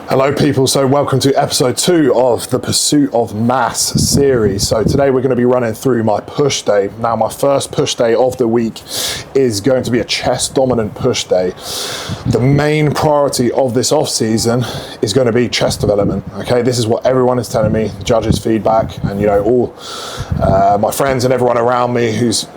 Hello people, so welcome to episode 2 of the Pursuit of Mass series. So today we're going to be running through my push day. Now my first push day of the week is going to be a chest dominant push day. The main priority of this off season is going to be chest development. Okay, this is what everyone is telling me, judges' feedback, and all my friends and everyone around me who's,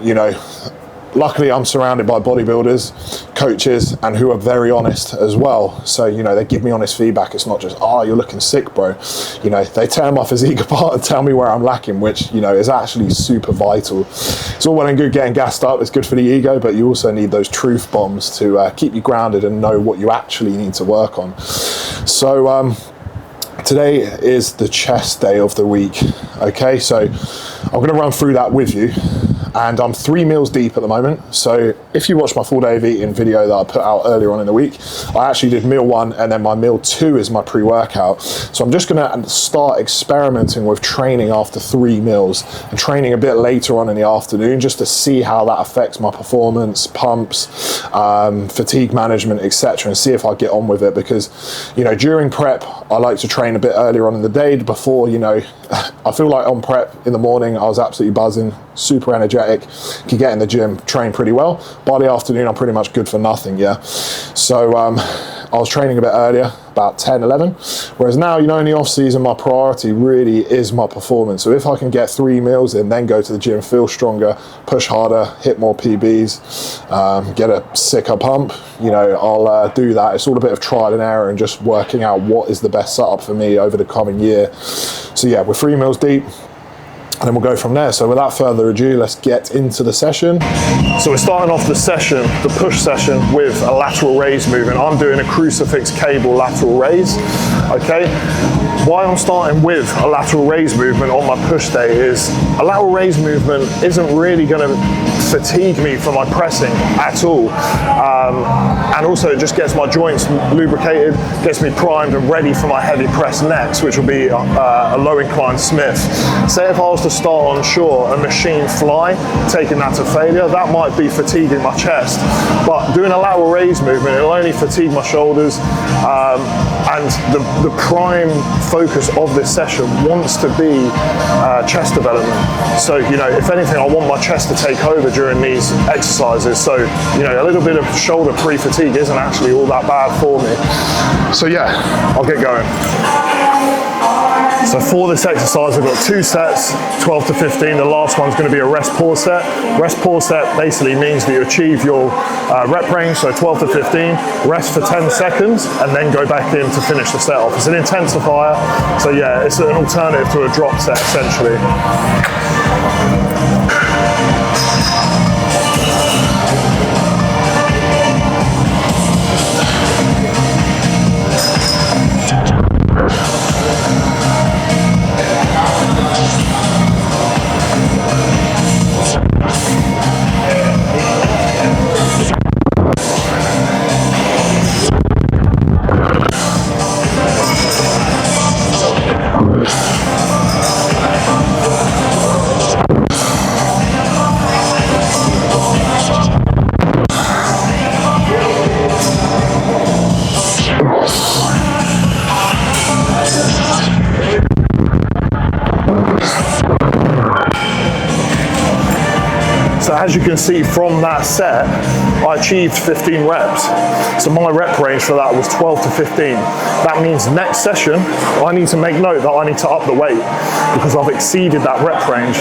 luckily I'm surrounded by bodybuilders, coaches, and who are very honest as well. So, they give me honest feedback. It's not just, oh, you're looking sick, bro. They tear my physique apart and tell me where I'm lacking, which, is actually super vital. It's all well and good getting gassed up. It's good for the ego, but you also need those truth bombs to keep you grounded and know what you actually need to work on. So, today is the chest day of the week. Okay, so I'm going to run through that with you. And I'm 3 meals deep at the moment. So if you watch my full day of eating video that I put out earlier on in the week, I actually did meal 1 and then my meal 2 is my pre-workout. So I'm just gonna start experimenting with training after 3 meals and training a bit later on in the afternoon just to see how that affects my performance, pumps, fatigue management, etc., and see if I get on with it. Because, during prep, I like to train a bit earlier on in the day before, I feel like on prep in the morning, I was absolutely buzzing, super energetic, could get in the gym, train pretty well. By the afternoon, I'm pretty much good for nothing, yeah? So I was training a bit earlier, about 10, 11, whereas now, in the off season, my priority really is my performance. So if I can get 3 meals in, then go to the gym, feel stronger, push harder, hit more PBs, get a sicker pump, I'll do that. It's all a bit of trial and error and just working out what is the best setup for me over the coming year. So yeah, we're 3 meals deep, and then we'll go from there. So without further ado, let's get into the session. So we're starting off the push session with a lateral raise movement. I'm doing a crucifix cable lateral raise, okay? Why I'm starting with a lateral raise movement on my push day is a lateral raise movement isn't really gonna fatigue me for my pressing at all. And also it just gets my joints lubricated, gets me primed and ready for my heavy press next, which will be a low incline Smith. Say if I was to start on shore, a machine fly, taking that to failure, that might be fatiguing my chest. But doing a lateral raise movement, it'll only fatigue my shoulders, and the prime focus of this session wants to be chest development. So, if anything, I want my chest to take over during these exercises. So, a little bit of shoulder pre-fatigue isn't actually all that bad for me. So yeah, I'll get going. So for this exercise, I've got 2 sets, 12 to 15. The last one's going to be a rest pause set. Rest pause set basically means that you achieve your rep range, so 12 to 15, rest for 10 seconds, and then go back in to finish the set off. It's an intensifier, so yeah, it's an alternative to a drop set essentially. So as you can see from that set, I achieved 15 reps. So my rep range for that was 12 to 15. That means next session, I need to make note that I need to up the weight because I've exceeded that rep range.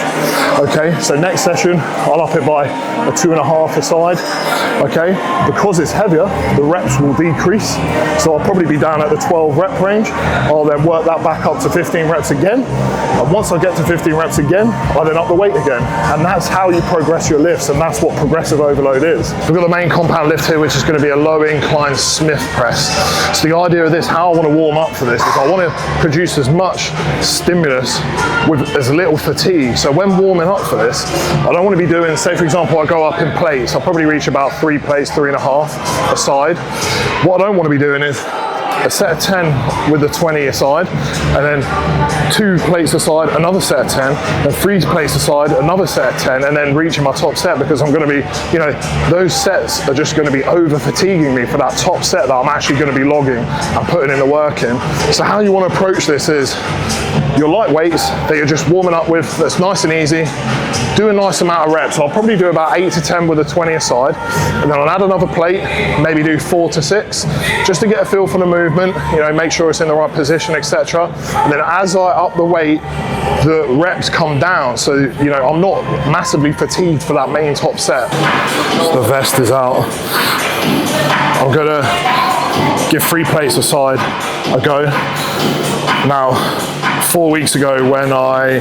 Okay, so next session, I'll up it by a 2.5 a side. Okay, because it's heavier, the reps will decrease. So I'll probably be down at the 12 rep range. I'll then work that back up to 15 reps again. And once I get to 15 reps again, I then up the weight again. And that's how you progress your lifts, and that's what progressive overload is. We've got the main compound lift here, which is going to be a low incline Smith press. So the idea of this, how I want to warm up for this, is I want to produce as much stimulus with as little fatigue. So when warming up for this, I don't want to be doing, say for example, I go up in plates, I'll probably reach about 3 plates, 3.5 a side. What I don't want to be doing is a set of 10 with the 20 aside, and then 2 plates aside, another set of 10, then 3 plates aside, another set of 10, and then reaching my top set, because I'm going to be, you know, those sets are just going to be over fatiguing me for that top set that I'm actually going to be logging and putting in the work in. So how you want to approach this is your light weights that you're just warming up with, that's nice and easy. Do a nice amount of reps. I'll probably do about 8 to 10 with a 20 aside, and then I'll add another plate, maybe do 4 to 6, just to get a feel for the movement, you know, make sure it's in the right position, etc. And then as I up the weight, the reps come down, so you know I'm not massively fatigued for that main top set. The vest is out. I'm gonna give 3 plates aside a go. Now, 4 weeks ago when I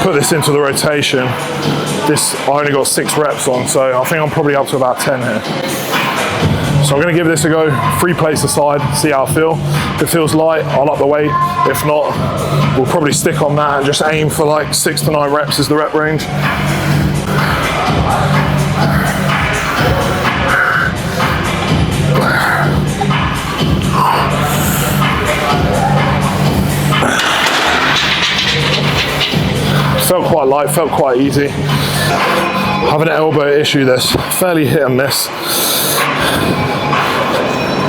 put this into the rotation, I only got 6 reps on, so I think I'm probably up to about 10 here. So I'm going to give this a go, 3 plates aside, see how I feel. If it feels light, I'll up the weight. If not, we'll probably stick on that and just aim for like 6 to 9 reps is the rep range. Felt quite light, felt quite easy. I have an elbow issue that's fairly hit and miss.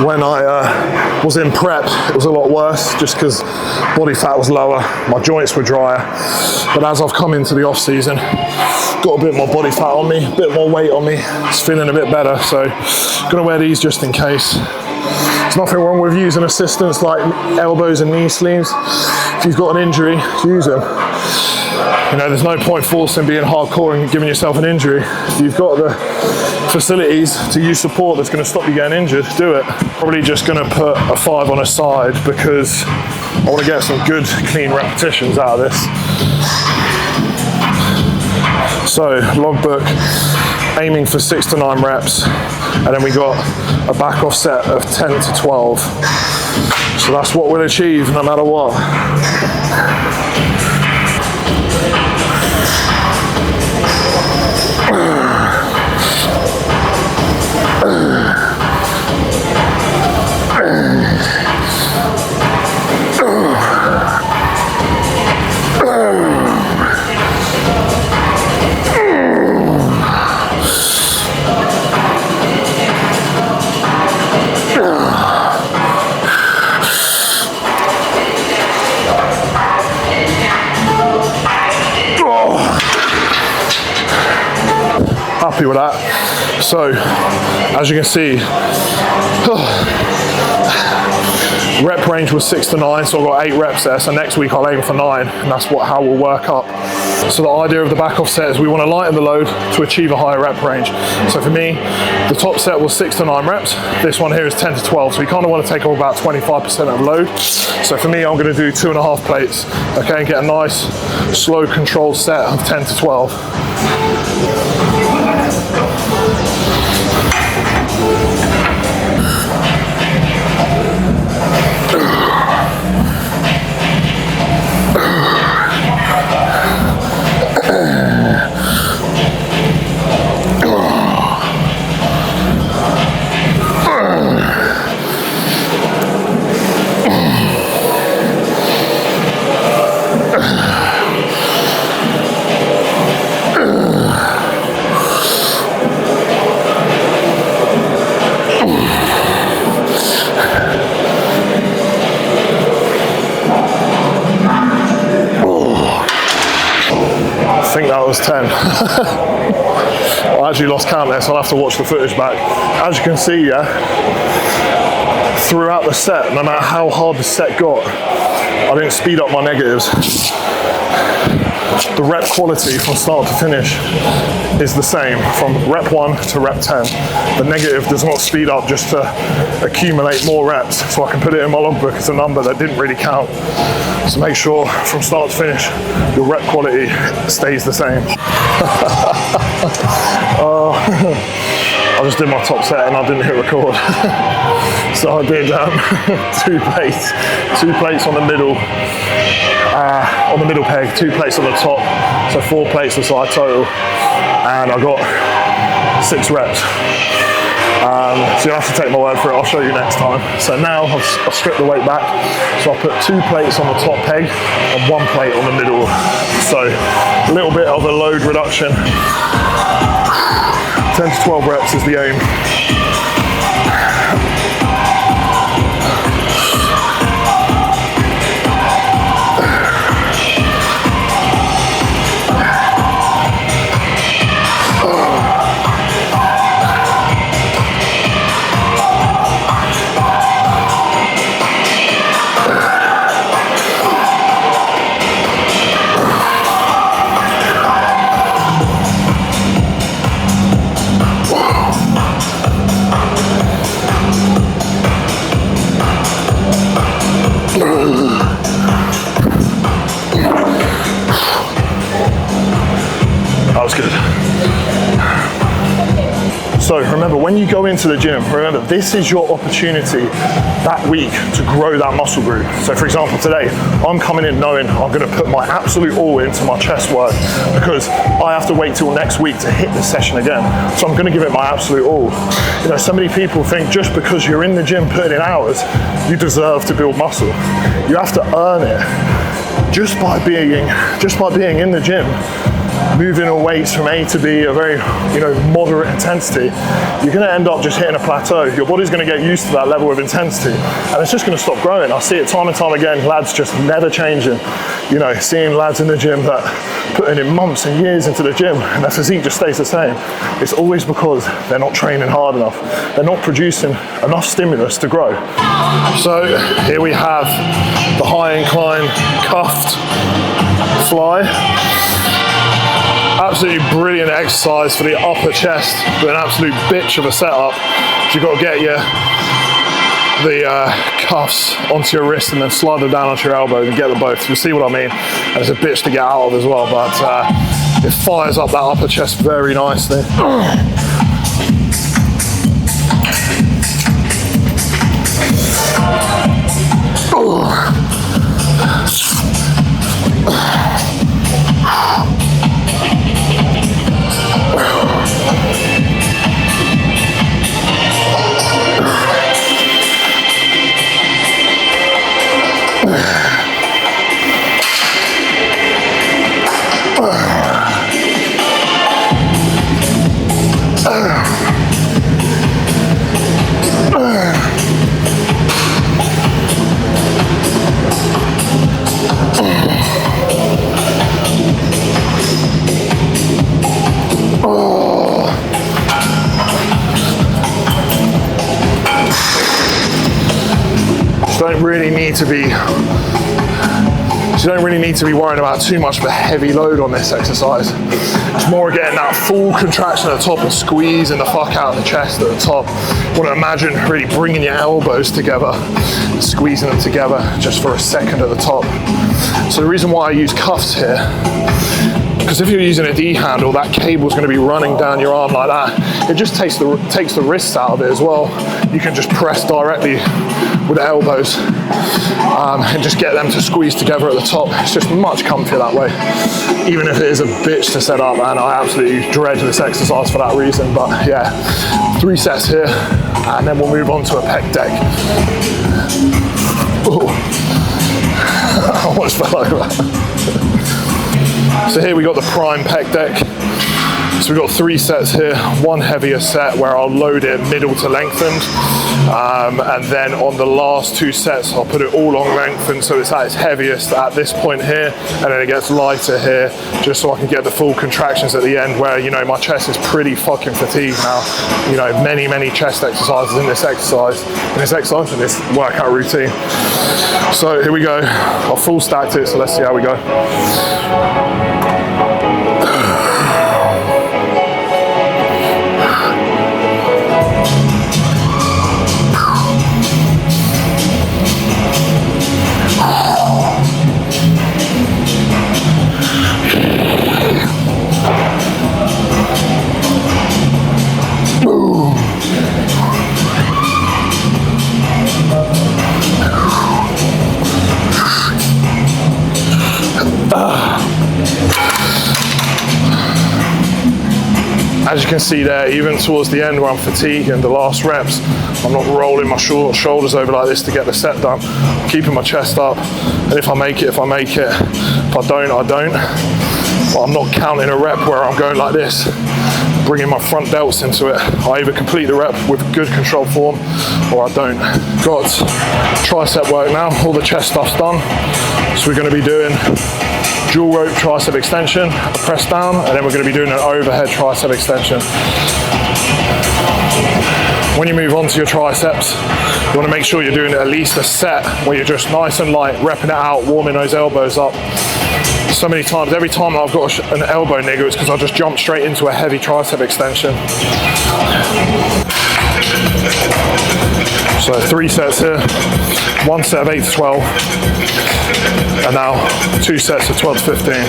When I was in prep, it was a lot worse just because body fat was lower, my joints were drier. But as I've come into the off season, got a bit more body fat on me, a bit more weight on me, it's feeling a bit better. So I'm gonna wear these just in case. There's nothing wrong with using assistance like elbows and knee sleeves. If you've got an injury, use them. You know, there's no point forcing being hardcore and giving yourself an injury. If you've got the facilities to use support that's going to stop you getting injured, do it. Probably just going to put a 5 on a side because I want to get some good clean repetitions out of this. So logbook, aiming for 6 to 9 reps, and then we got a back off set of 10 to 12. So that's what we'll achieve no matter what. Happy with that. So as you can see, rep range was 6 to 9, so I've got 8 reps there. So next week I'll aim for 9, and that's how we'll work up. So the idea of the back off set is we want to lighten the load to achieve a higher rep range. So for me, the top set was 6 to 9 reps. This one here is 10 to 12. So you kind of want to take up about 25% of the load. So for me, I'm going to do 2.5 plates, okay, and get a nice, slow, controlled set of 10 to 12. I think that was 10. I actually lost count there, so I'll have to watch the footage back. As you can see, yeah, throughout the set, no matter how hard the set got, I didn't speed up my negatives. The rep quality from start to finish is the same, from rep 1 to rep 10. The negative does not speed up just to accumulate more reps, so I can put it in my logbook as a number that didn't really count. So make sure from start to finish, your rep quality stays the same. I just did my top set and I didn't hit record. So I did 2 plates on the middle. On the middle peg, 2 plates on the top, so 4 plates aside total, and I got 6 reps. So you'll have to take my word for it. I'll show you next time. So now I've stripped the weight back. So I'll put 2 plates on the top peg and 1 plate on the middle. So a little bit of a load reduction. 10 to 12 reps is the aim. That was good. So remember, when you go into the gym, remember this is your opportunity that week to grow that muscle group. So for example, today, I'm coming in knowing I'm gonna put my absolute all into my chest work because I have to wait till next week to hit the session again. So I'm gonna give it my absolute all. You know, so many people think just because you're in the gym putting in hours, you deserve to build muscle. You have to earn it just by being in the gym. Moving your weights from A to B, a very moderate intensity, you're going to end up just hitting a plateau. Your body's going to get used to that level of intensity and it's just going to stop growing. I see it time and time again, lads just never changing. You know, seeing lads in the gym that putting in months and years into the gym and their physique just stays the same. It's always because they're not training hard enough. They're not producing enough stimulus to grow. So here we have the high incline cuffed fly. Absolutely brilliant exercise for the upper chest, but an absolute bitch of a setup. You've got to get the cuffs onto your wrist and then slide them down onto your elbows and get them both. You'll see what I mean. And it's a bitch to get out of as well, but it fires up that upper chest very nicely. You don't really need to be worrying about too much of a heavy load on this exercise. It's more getting that full contraction at the top and squeezing the fuck out of the chest at the top. You want to imagine really bringing your elbows together, squeezing them together just for a second at the top. So the reason why I use cuffs here, because if you're using a D handle, that cable's going to be running down your arm like that. It just takes the wrists out of it as well. You can just press directly with the elbows and just get them to squeeze together at the top. It's just much comfier that way, even if it is a bitch to set up, and I absolutely dread this exercise for that reason. But yeah, 3 sets here, and then we'll move on to a pec deck. Ooh. I almost fell over. So here we got the prime pec deck. So we've got 3 sets here, 1 heavier set where I'll load it middle to lengthened, and then on the last 2 sets I'll put it all on lengthened so it's at its heaviest at this point here, and then it gets lighter here just so I can get the full contractions at the end where, you know, my chest is pretty fucking fatigued now. You know, many chest exercises in this workout routine. So here we go, I've full stacked it, so let's see how we go. As you can see there, even towards the end where I'm fatigued and the last reps, I'm not rolling my shoulders over like this to get the set done. I'm keeping my chest up, and if I make it, if I make it. If I don't, I don't. But I'm not counting a rep where I'm going like this, bringing my front delts into it. I either complete the rep with good control form or I don't. Got tricep work now, all the chest stuff's done. So we're gonna be doing dual rope tricep extension, a press down, and then we're gonna be doing an overhead tricep extension. When you move on to your triceps, you wanna make sure you're doing at least a set where you're just nice and light, repping it out, warming those elbows up. So many times, every time I've got an elbow niggle, it's because I just jump straight into a heavy tricep extension. So 3 sets here, 1 set of 8 to 12, and now 2 sets of 12 to 15.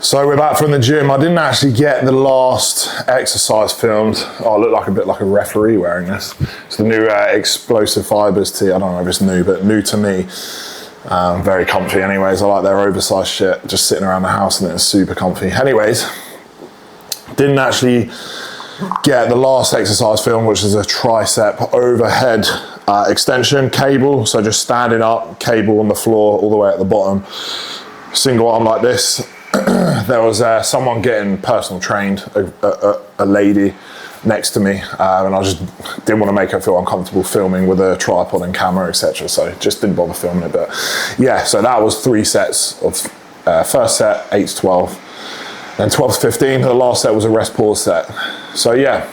So we're back from the gym. I didn't actually get the last exercise filmed. Oh, I look like a bit like a referee wearing this. It's the new Explosive Fibers tee. I don't know if it's new, but new to me. Very comfy anyways. I like their oversized shit. Just sitting around the house and it's super comfy. Anyways, didn't actually get the last exercise film, which is a tricep overhead extension cable. So just standing up, cable on the floor all the way at the bottom. Single arm like this. There was someone getting personal trained, a lady next to me, and I just didn't want to make her feel uncomfortable filming with a tripod and camera, etc. So just didn't bother filming it. But yeah, so that was 3 sets of first set 8 to 12, then 12 to 15. The last set was a rest pause set. So yeah,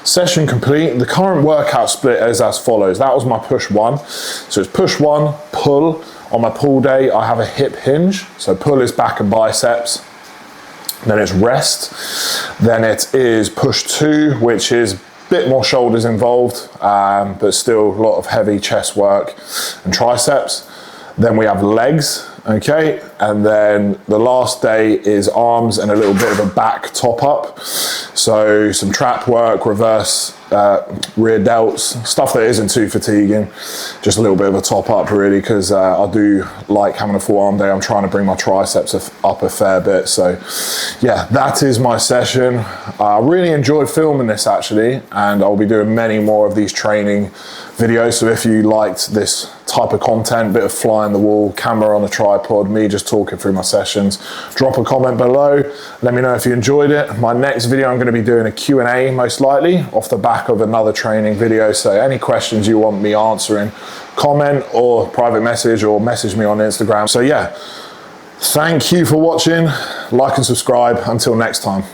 session complete. The current workout split is as follows. That was my push 1. So it's push 1, pull. On my pull day, I have a hip hinge. So pull is back and biceps. Then it's rest. Then it is push 2, which is a bit more shoulders involved, but still a lot of heavy chest work and triceps. Then we have legs, okay? And then the last day is arms and a little bit of a back top up. So some trap work, reverse, rear delts, stuff that isn't too fatiguing. Just a little bit of a top up really, because I do like having a full arm day. I'm trying to bring my triceps up a fair bit. So yeah, that is my session. I really enjoyed filming this actually, and I'll be doing many more of these training videos. So if you liked this type of content, bit of fly in the wall, camera on a tripod, me just talking through my sessions, drop a comment below. Let me know if you enjoyed it. My next video, I'm going to be doing a Q&A most likely off the back of another training video. So any questions you want me answering, comment or private message or message me on Instagram. So yeah, thank you for watching. Like and subscribe. Until next time.